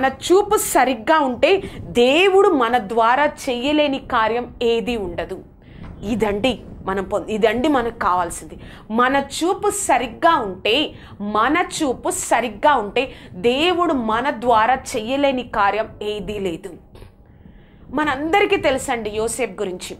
మన చూపు సరిగ్గా ఉంటే దేవుడు మన ద్వారా చేయలేని కార్యం ఏది ఉండదు. ఇదండి మనకు కావాల్సింది. మన చూపు సరిగ్గా ఉంటే దేవుడు మన ద్వారా చేయలేని కార్యం ఏదీ లేదు. మనందరికీ తెలుసండి యోసేపు గురించి.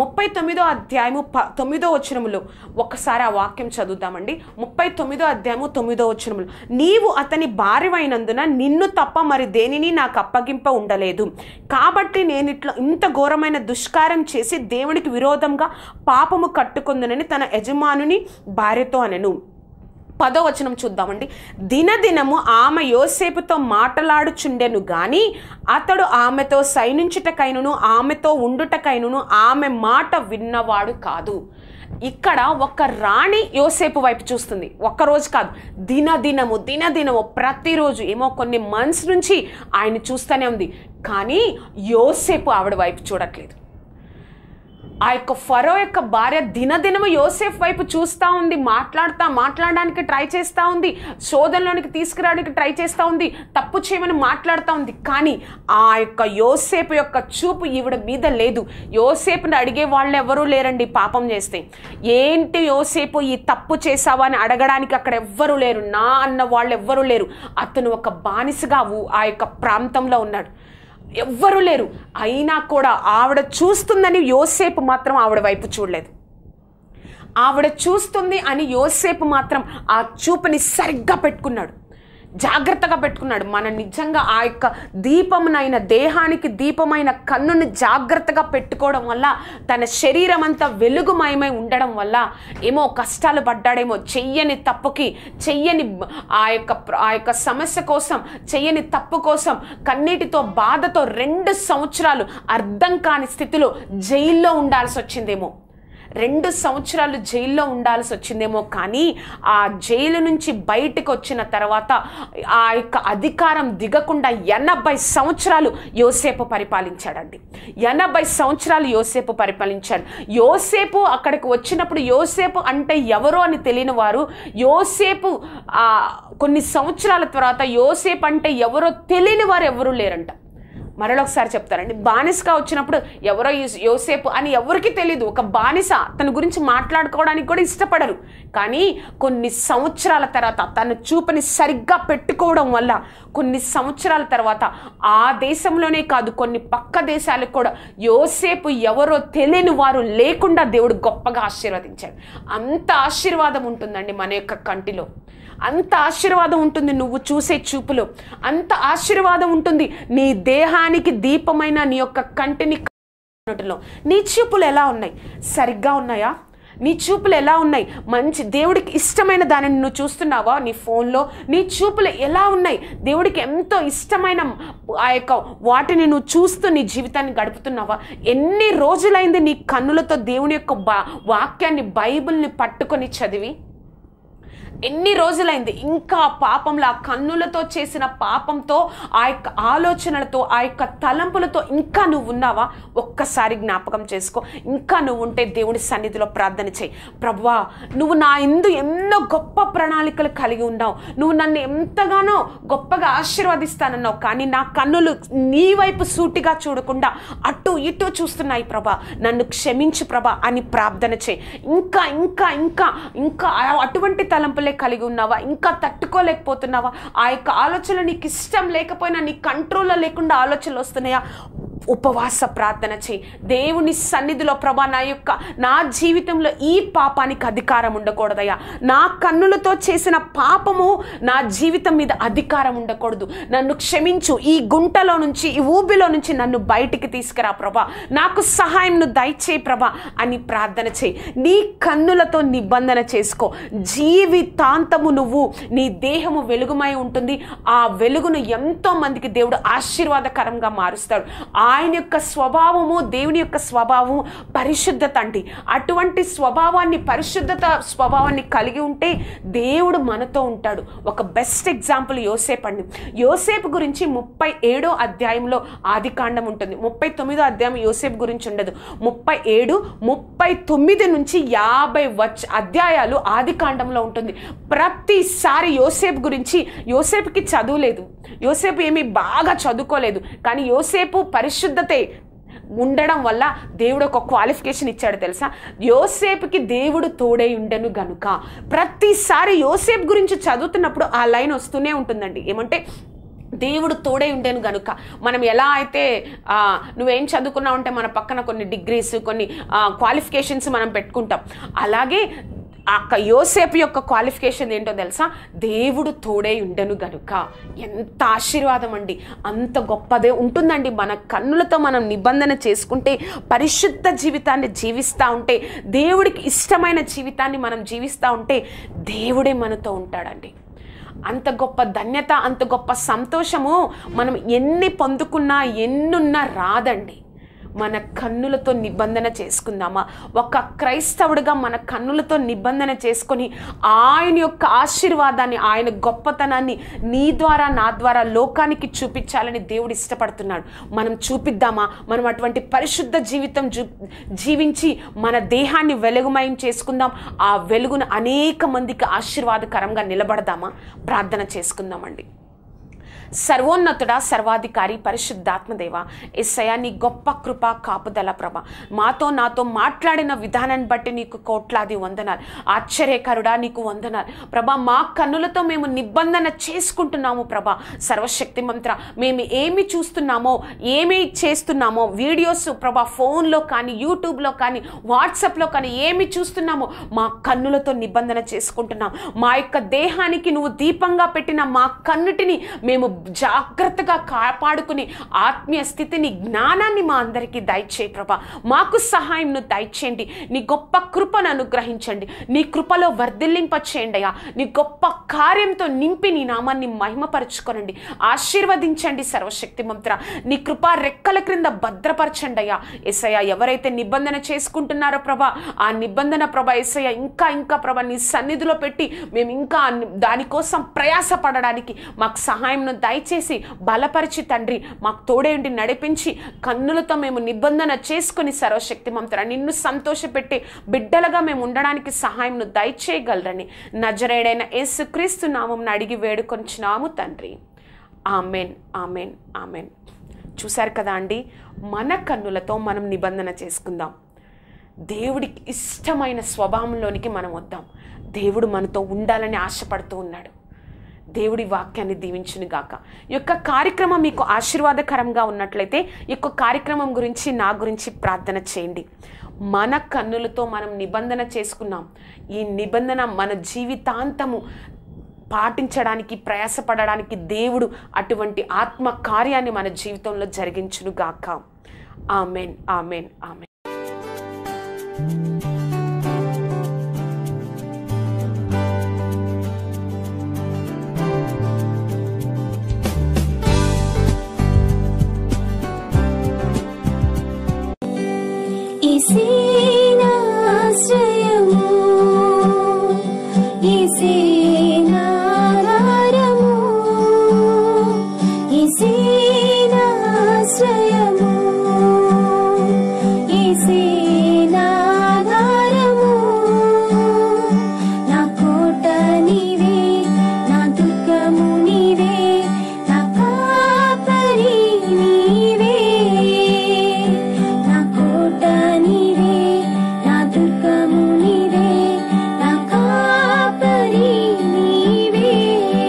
39వ అధ్యాయము 9వ వచనములో ఒకసారి ఆ వాక్యం చదువుతామండి. 39వ అధ్యాయము 9వ వచనములో, నీవు అతని భార్యవైనందున నిన్ను తప్ప మరి దేనిని నాకు అప్పగింప ఉండలేదు, కాబట్టి నేను ఇంత ఘోరమైన దుష్కార్యం చేసి దేవునికి విరోధంగా పాపము కట్టుకుందునని తన యజమానుని భార్యతో అనెను. 10వ వచనం చూద్దామండి. దినదినము ఆమె యోసేపుతో మాట్లాడుచుండెను గాని అతడు ఆమెతో శయనించుటకైనను ఆమెతో ఉండుటకైనను ఆమె మాట విన్నవాడు కాదు. ఇక్కడ ఒక రాణి యోసేపు వైపు చూస్తుంది. ఒక్కరోజు కాదు, దినదినము ప్రతిరోజు ఏమో కొన్ని మంత్స్ నుంచి ఆయన చూస్తూనే ఉంది. కానీ యోసేపు ఆవిడ వైపు చూడట్లేదు. ఆ యొక్క ఫరో యొక్క భార్య దినదినము యోసేపు వైపు చూస్తూ ఉంది, మాట్లాడడానికి ట్రై చేస్తూ ఉంది, శోధనలోనికి తీసుకురావడానికి ట్రై చేస్తూ ఉంది, తప్పు చేయమని మాట్లాడుతూ ఉంది. కానీ ఆ యొక్క యోసేపు యొక్క చూపు ఈవిడ మీద లేదు. యోసేపుని అడిగే వాళ్ళు ఎవరూ లేరండి. పాపం చేస్తే ఏంటి యోసేపు ఈ తప్పు చేసావా అని అడగడానికి అక్కడ ఎవ్వరూ లేరు. నా అన్న వాళ్ళు ఎవ్వరూ లేరు. అతను ఒక బానిసగా ఆ యొక్క ప్రాంతంలో ఉన్నాడు, ఎవ్వరూ లేరు. అయినా కూడా ఆవిడ చూస్తుందని యోసేపు మాత్రం ఆవిడ వైపు చూడలేదు. ఆవిడ చూస్తుంది అని యోసేపు మాత్రం ఆ చూపుని సరిగ్గా పెట్టుకున్నాడు, జాగ్రత్తగా పెట్టుకున్నాడు. మనం నిజంగా ఆ యొక్క దీపమునైన దేహానికి దీపమైన కన్నుని జాగ్రత్తగా పెట్టుకోవడం వల్ల, తన శరీరం అంతా వెలుగుమయమై ఉండడం వల్ల ఏమో కష్టాలు పడ్డాడేమో, చెయ్యని తప్పుకి, చెయ్యని ఆ యొక్క సమస్య కోసం, చెయ్యని తప్పు కోసం కన్నీటితో బాధతో 2 సంవత్సరాలు అర్థం కాని స్థితిలో జైల్లో ఉండాల్సి వచ్చిందేమో. 2 సంవత్సరాలు జైల్లో ఉండాల్సి వచ్చిందేమో. కానీ ఆ జైలు నుంచి బయటకు వచ్చిన తర్వాత ఆ యొక్క అధికారం దిగకుండా 80 సంవత్సరాలు యోసేపు పరిపాలించాడండి. 80 సంవత్సరాలు యోసేపు పరిపాలించాడు. యోసేపు అక్కడికి వచ్చినప్పుడు యోసేపు అంటే ఎవరో అని తెలియని వారు, యోసేపు కొన్ని సంవత్సరాల తర్వాత యోసేపు అంటే ఎవరో తెలియని వారు ఎవరూ లేరంట. మరొకసారి చెప్తారండి, బానిసగా వచ్చినప్పుడు ఎవరో యోసేపు అని ఎవరికి తెలియదు. ఒక బానిస, తన గురించి మాట్లాడుకోవడానికి కూడా ఇష్టపడరు. కానీ కొన్ని సంవత్సరాల తర్వాత తన చూపుని సరిగ్గా పెట్టుకోవడం వల్ల కొన్ని సంవత్సరాల తర్వాత ఆ దేశంలోనే కాదు, కొన్ని పక్క దేశాలకు కూడా యోసేపు ఎవరో తెలియని వారు లేకుండా దేవుడు గొప్పగా ఆశీర్వదించాడు. అంత ఆశీర్వాదం ఉంటుందండి మన యొక్క కంటిలో, అంత ఆశీర్వాదం ఉంటుంది నువ్వు చూసే చూపులో, అంత ఆశీర్వాదం ఉంటుంది నీ దేహానికి దీపమైన నీ యొక్క కంటిని. నీ చూపులు ఎలా ఉన్నాయి? సరిగ్గా ఉన్నాయా? నీ చూపులు ఎలా ఉన్నాయి? మంచి దేవుడికి ఇష్టమైన దానిని నువ్వు చూస్తున్నావా? నీ ఫోన్లో నీ చూపులు ఎలా ఉన్నాయి? దేవుడికి ఎంతో ఇష్టమైన ఆ యొక్క వాటిని నువ్వు చూస్తూ నీ జీవితాన్ని గడుపుతున్నావా? ఎన్ని రోజులైంది నీ కన్నులతో దేవుని యొక్క వాక్యాన్ని, బైబిల్ని పట్టుకొని చదివి? ఎన్ని రోజులైంది? ఇంకా పాపంలో, ఆ కన్నులతో చేసిన పాపంతో, ఆ యొక్క ఆలోచనలతో, ఆ యొక్క తలంపులతో ఇంకా నువ్వు ఉన్నావా? ఒక్కసారి జ్ఞాపకం చేసుకో. ఇంకా నువ్వు ఉంటే దేవుని సన్నిధిలో ప్రార్థన చేయి. ప్రభువా, నువ్వు నా ఎన్నో గొప్ప ప్రణాళికలు కలిగి ఉన్నావు, నువ్వు నన్ను ఎంతగానో గొప్పగా ఆశీర్వదిస్తానన్నావు. కానీ నా కన్నులు నీ వైపు సూటిగా చూడకుండా అటు ఇటు చూస్తున్నాయి ప్రభా, నన్ను క్షమించు ప్రభా అని ప్రార్థన చేయి. ఇంకా ఇంకా ఇంకా ఇంకా అటువంటి తలంపులే కలిగి ఉన్నావా? ఇంకా తట్టుకోలేకపోతున్నావా? ఆ యొక్క ఆలోచనలు నీకు ఇష్టం లేకపోయినా, నీ కంట్రోల్లో లేకుండా ఆలోచనలు వస్తున్నాయా? ఉపవాస ప్రార్థన చేయి. దేవుని సన్నిధిలో ప్రభా, నా జీవితంలో ఈ పాపానికి అధికారం ఉండకూడదయ్యా. నా కన్నులతో చేసిన పాపము నా జీవితం మీద అధికారం ఉండకూడదు. నన్ను క్షమించు. ఈ గుంటలో నుంచి, ఈ ఊబిలో నుంచి నన్ను బయటికి తీసుకురా ప్రభా, నాకు సహాయం దయచేయి ప్రభా అని ప్రార్థన చేయి. నీ కన్నులతో నిబంధన చేసుకో. జీవితాంతము నువ్వు, నీ దేహము వెలుగుమై ఉంటుంది. ఆ వెలుగును ఎంతో మందికి దేవుడు ఆశీర్వాదకరంగా మారుస్తాడు. ఆయన యొక్క స్వభావము, దేవుని యొక్క స్వభావము పరిశుద్ధత అండి. అటువంటి స్వభావాన్ని, పరిశుద్ధత స్వభావాన్ని కలిగి ఉంటే దేవుడు మనతో ఉంటాడు. ఒక బెస్ట్ ఎగ్జాంపుల్ యోసేపు అండి. యోసేపు గురించి 37వ అధ్యాయంలో ఆదికాండం ఉంటుంది. 39వ అధ్యాయం యోసేపు గురించి ఉండదు. 37, 39 నుంచి 50 అధ్యాయాలు ఆదికాండంలో ఉంటుంది. ప్రతిసారి యోసేపు గురించి, యోసేపుకి చదువు లేదు, యోసేపు ఏమీ బాగా చదువుకోలేదు, కానీ యోసేపు పరిశుద్ధతే ఉండడం వల్ల దేవుడు ఒక క్వాలిఫికేషన్ ఇచ్చాడు తెలుసా. యోసేపుకి దేవుడు తోడై ఉండెను గనుక. ప్రతిసారి యోసేపు గురించి చదువుతున్నప్పుడు ఆ లైన్ వస్తూనే ఉంటుందండి. ఏమంటే దేవుడు తోడై ఉండేను గనుక. మనం ఎలా అయితే నువ్వేం చదువుకున్నావు అంటే మన పక్కన కొన్ని డిగ్రీస్, కొన్ని క్వాలిఫికేషన్స్ మనం పెట్టుకుంటాం. అలాగే యోసేపు యొక్క క్వాలిఫికేషన్ ఏంటో తెలుసా, దేవుడు తోడై ఉండెను గనుక. ఎంత ఆశీర్వాదం అండి, అంత గొప్పదే ఉంటుందండి. మన కన్నులతో మనం నిబంధన చేసుకుంటే, పరిశుద్ధ జీవితాన్ని జీవిస్తూ ఉంటే, దేవుడికి ఇష్టమైన జీవితాన్ని మనం జీవిస్తూ ఉంటే దేవుడే మనతో ఉంటాడండి. అంత గొప్ప ధన్యత, అంత గొప్ప సంతోషము మనం ఎన్ని పొందుకున్నా ఎన్నున్నా రాదండి. మన కన్నులతో నిబంధన చేసుకుందామా? ఒక క్రైస్తవుడిగా మన కన్నులతో నిబంధన చేసుకొని ఆయన యొక్క ఆశీర్వాదాన్ని, ఆయన గొప్పతనాన్ని నీ ద్వారా నా ద్వారా లోకానికి చూపించాలని దేవుడు ఇష్టపడుతున్నాడు. మనం చూపిద్దామా? మనం అటువంటి పరిశుద్ధ జీవితం జీవించి మన దేహాన్ని వెలుగుమయం చేసుకుందాం. ఆ వెలుగును అనేక మందికి ఆశీర్వాదకరంగా నిలబడదామా? ప్రార్థన చేసుకుందామండి. సర్వోన్నతుడా, సర్వాధికారి, పరిశుద్ధాత్మదేవ, యేసయ్యా నీ గొప్ప కృప కాపుదల ప్రభ, నాతో మాట్లాడిన విధానాన్ని బట్టి నీకు కోట్లాది వందనాలు. ఆశ్చర్యకరుడా నీకు వందనాలు ప్రభా. మా కన్నులతో మేము నిబంధన చేసుకుంటున్నాము ప్రభా. సర్వశక్తి మంత్ర, మేము ఏమి చూస్తున్నామో, ఏమి చేస్తున్నామో, వీడియోస్ ప్రభా, ఫోన్లో కానీ, యూట్యూబ్లో కానీ, వాట్సాప్లో కానీ ఏమి చూస్తున్నామో మా కన్నులతో నిబంధన చేసుకుంటున్నాం. మా యొక్క దేహానికి నువ్వు దీపంగా పెట్టిన మా కన్నుటిని మేము జాగ్రత్తగా కాపాడుకుని ఆత్మీయ స్థితిని, జ్ఞానాన్ని మా అందరికీ దయచేయి ప్రభా. మాకు సహాయంను దయచేయండి. నీ గొప్ప కృపను అనుగ్రహించండి. నీ కృపలో వర్ధిల్లింప చేయండి అయ్యా. నీ గొప్ప కార్యంతో నింపి నీ నామాన్ని మహిమపరచుకోనండి. ఆశీర్వదించండి సర్వశక్తి మంత్ర. నీ కృపా రెక్కల క్రింద భద్రపరచండి అయ్యా. యేసయ్యా, ఎవరైతే నిబంధన చేసుకుంటున్నారో ప్రభా, ఆ నిబంధన ప్రభా యేసయ్యా ఇంకా ప్రభా నీ సన్నిధిలో పెట్టి మేము ఇంకా దానికోసం ప్రయాసపడడానికి మాకు సహాయంను దయచేసి బలపరిచి తండ్రి మాకు తోడేంటి నడిపించి కన్నులతో మేము నిబంధన చేసుకుని సర్వశక్తి మంత్ర నిన్ను సంతోషపెట్టే బిడ్డలుగా మేము ఉండడానికి సహాయంను దయచేయగలరని నజరేయుడైన యేసుక్రీస్తు నామమున అడిగి వేడుకొంచున్నాము తండ్రి. Amen, amen, amen. చూశారు కదా అండి, మన కన్నులతో మనం నిబంధన చేసుకుందాం. దేవుడికి ఇష్టమైన స్వభావంలోనికి మనం వద్దాం. దేవుడు మనతో ఉండాలని ఆశపడుతూ ఉన్నాడు. దేవుడి వాక్యాన్ని దీవించును గాక. ఈ యొక్క కార్యక్రమం మీకు ఆశీర్వాదకరంగా ఉన్నట్లయితే ఈ యొక్క కార్యక్రమం గురించి, నా గురించి ప్రార్థన చేయండి. మన కన్నులతో మనం నిబంధన చేసుకున్నాం. ఈ నిబంధన మన జీవితాంతము పాటించడానికి, ప్రయాసపడడానికి దేవుడు అటువంటి ఆత్మ కార్యాన్ని మన జీవితంలో జరిగించును గాక. Amen, amen, amen.